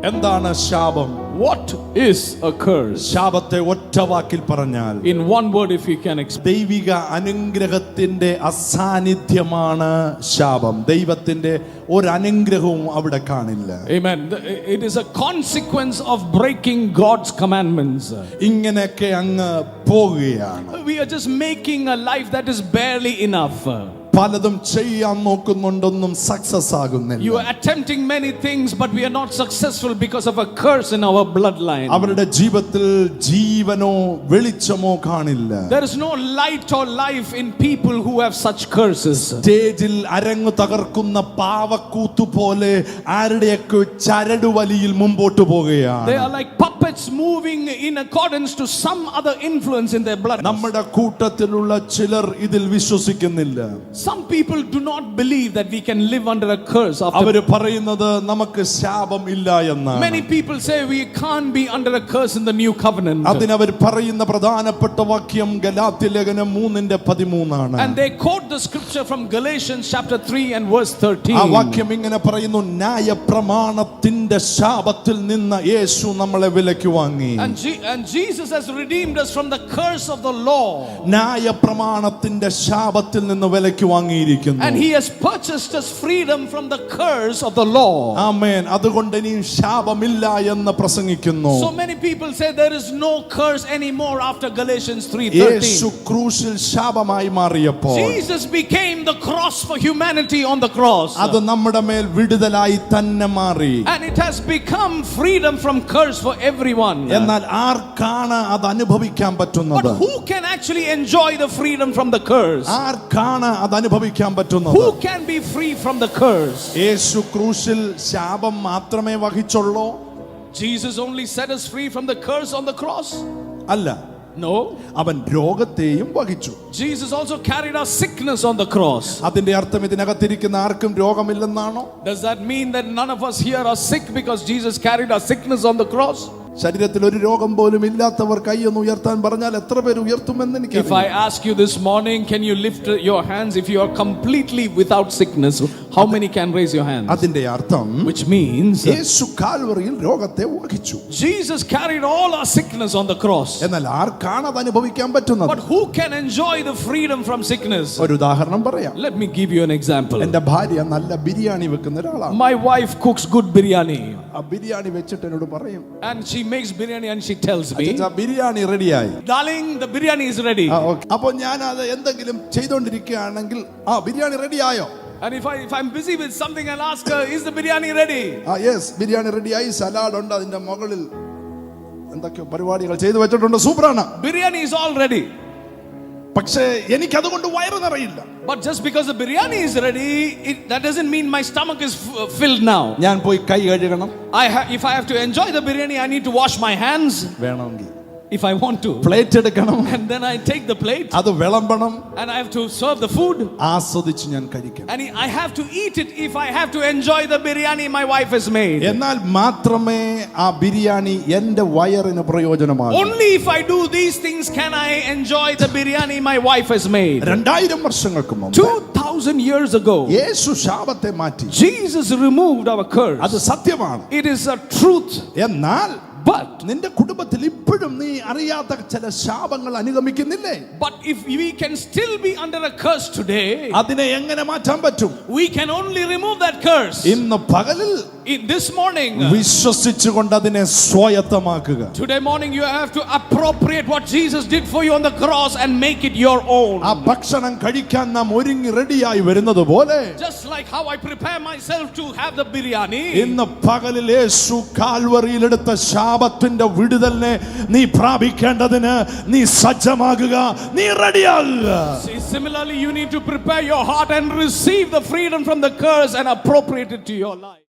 എന്താണ് ശാപം? What is a curse? ശാപത്തെ ഒറ്റ വാക്കിൽ പറഞ്ഞാൽ, In one word, if you can explain. ദൈവിക അനുഗ്രഹത്തിന്റെ അസാന്നിധ്യമാണ് ശാപം. ദൈവത്തിന്റെ ഒരു അനുഗ്രഹവും അവിടെ കാണില്ല. Amen. It is a consequence of breaking God's commandments. ഇങ്ങനെയൊക്കെ അങ്ങ് പോകുകയാണ്. We are just making a life that is barely enough. പലതും ചെയ്യാൻ നോക്കുന്നുണ്ടൊന്നും സക്സസ് ആകുന്നില്ല. You are attempting many things, but we are not successful because of a curse in our bloodline. അവരുടെ ജീവിതത്തിൽ ജീവനോ വെളിച്ചമോ കാണില്ല. There is no light or life in people who have such curses. സ്റ്റേജിൽ അരങ്ങു തകർക്കുന്ന പാവക്കൂത്തു പോലെ ആരുടെയൊക്കെ ചരടുവലിയിൽ മുമ്പോട്ട് പോകുകയാണ്. They are like puppets moving in accordance to some other influence in their blood. നമ്മുടെ കൂട്ടത്തിലുള്ള ചിലർ ഇതിൽ വിശ്വസിക്കുന്നില്ല. Some people do not believe that we can live under a curse. അവർ പറയുന്നത് നമുക്ക് ശാപം ഇല്ല എന്നാണ്. Many people say we can't be under a curse in the new covenant. അതിനവർ പറയുന്ന പ്രധാനപ്പെട്ട വാക്യം ഗലാത്യലേഖനം 3:13 And they quote the scripture from Galatians chapter 3 and verse 13. ആ വാക്യം ഇങ്ങനെ പറയുന്നു, ന്യായപ്രമാണത്തിന്റെ ശാപത്തിൽ നിന്ന് യേശു നമ്മളെ വിലയ്ക്ക് വാങ്ങി. And Jesus has redeemed us from the curse of the law. ന്യായപ്രമാണത്തിന്റെ ശാപത്തിൽ നിന്ന് വിലയ്ക്ക് വാങ്ങിയിരിക്കുന്നു. And he has purchased us freedom from the curse of the law. ആമേൻ. അതുകൊണ്ട് ഇനി ശാപമില്ല എന്ന് പ്രസംഗിക്കുന്നു. So many people say there is no curse anymore after Galatians 3:13. യേശു ക്രൂശിൽ ശാപമായി മാറിയപ്പോൾ, Jesus became the cross for humanity on the cross. അത് നമ്മുടെ മേൽ വിടുതലായി തന്നെ മാറി. And it has become freedom from curse for everyone. എന്നാൽ ആർക്കാണ് അത് അനുഭവിക്കാൻ പറ്റുന്നത്? But who can actually enjoy the freedom from the curse? ആർക്കാണ് അത് അനുഭവിക്കാൻ പറ്റുന്നത്? Who can be free from the curse? യേശു ക്രൂശിൽ ശാപം മാത്രമേ വഹിച്ചുള്ളൂ? Jesus only set us free from the curse on the cross? അല്ല. No. അവൻ രോഗത്തെയും വഹിച്ചു. Jesus also carried our sickness on the cross. അതിന്റെ അർത്ഥം ഇതിനകത്തിരിക്കുന്ന ആർക്കും രോഗമില്ലെന്നാണോ? Does that mean that none of us here are sick because Jesus carried our sickness on the cross? ശരീരത്തിൽ ഒരു രോഗം പോലും ഇല്ലാത്തവർ കൈയൊന്ന് ഉയർത്താൻ പറഞ്ഞാൽ എത്ര പേര് ഉയർത്തുമെന്ന് എനിക്ക് If I ask you this morning, can you lift your hands if you are completely without sickness? How many can raise your hands? അതിന്റെ അർത്ഥം, Which means യേശു കാൽവറിയിൽ രോഗത്തെ വഹിച്ചു. Jesus carried all our sickness on the cross. എന്നാൽ ആർക്കാണ് അത് അനുഭവിക്കാൻ പറ്റുന്നത്? But who can enjoy the freedom from sickness? ഒരു ഉദാഹരണം പറയാം. Let me give you an example. എന്റെ ഭാര്യ നല്ല ബിരിയാണി വെക്കുന്ന ഒരാളാണ്. My wife cooks good biryani. ആ ബിരിയാണി വെച്ചിട്ട് എന്നോട് പറയും, And she makes biryani and she tells me, biryani റെഡിയായി. Darling, the biryani is ready. അപ്പൊ ഞാൻ അത് എന്തെങ്കിലും ചെയ്തോണ്ടിരിക്കുകയാണെങ്കിൽ, ആ ബിരിയാണി റെഡിയായോ? And if I'm busy with something, I'll ask her, is the biryani ready? Yes, biryani റെഡിയായി. സലാഡ് ഉണ്ട്, അതിന്റെ മുകളിൽ എന്തൊക്കെയോ പരിപാടികൾ ചെയ്തു വെച്ചിട്ടുണ്ട്. സൂപ്പറാണ്. Biryani is all ready. പക്ഷേ എനിക്ക് അതുകൊണ്ട് വയറ് നിറയില്ല. But just because the biryani is ready, that doesn't mean my stomach is filled now. ഞാൻ പോയി കൈ കഴുകണം. If I have to enjoy the biryani, I need to wash my hands. വേണമെങ്കിൽ If I want to. Plate എടുക്കണം. And then I take the plate. അത് വിളമ്പണം. And I have to serve the food. ആസ്വദിച്ച് ഞാൻ കഴിക്കണം. And I have to eat it if I have to enjoy the biryani my wife has made. എന്നാൽ മാത്രമേ ആ ബിരിയാണി എന്റെ വയറിന് പ്രയോജനമാകൂ. Only if I do these things can I enjoy the biryani my wife has made. 2000 വർഷങ്ങൾക്ക് മുമ്പ് 2000 years ago, യേശു ശാപത്തെ മാറ്റി. Jesus removed our curse. അത് സത്യമാണ്. It is a truth. എന്നാൽ But നിന്റെ കുടുംബത്തിൽ ഇപ്പോഴും നീ അറിയാത്ത ചില ശാപങ്ങൾ അനുഗമിക്കുന്നില്ലേ? But if we can still be under a curse today, അതിനെ എങ്ങനെ മാറ്റാൻ പറ്റും? we can only remove that curse. ഇന്ന് പകലിൽ This morning, വിശ്വസിച്ചുകൊണ്ട് അതിനെ സ്വായത്തമാക്കുക. today morning, you have to appropriate what Jesus did for you on the cross and make it your own. ആ ഭക്ഷണം കഴിക്കാൻ നാം ഒരുങ്ങി റെഡിയായി വരുന്നത് പോലെ, Just like how I prepare myself to have the biryani, ഇന്ന് പകലിൽ യേശു കാൽവറിയിൽ എടുത്ത ശാപത്തിന്റെ വിടുതലിനെ നീ പ്രാപിക്കേണ്ടതിന് നീ സജ്ജമാകുക, നീ റെഡിയാകുക. Similarly, you need to prepare your heart and receive the freedom from the curse and appropriate it to your life.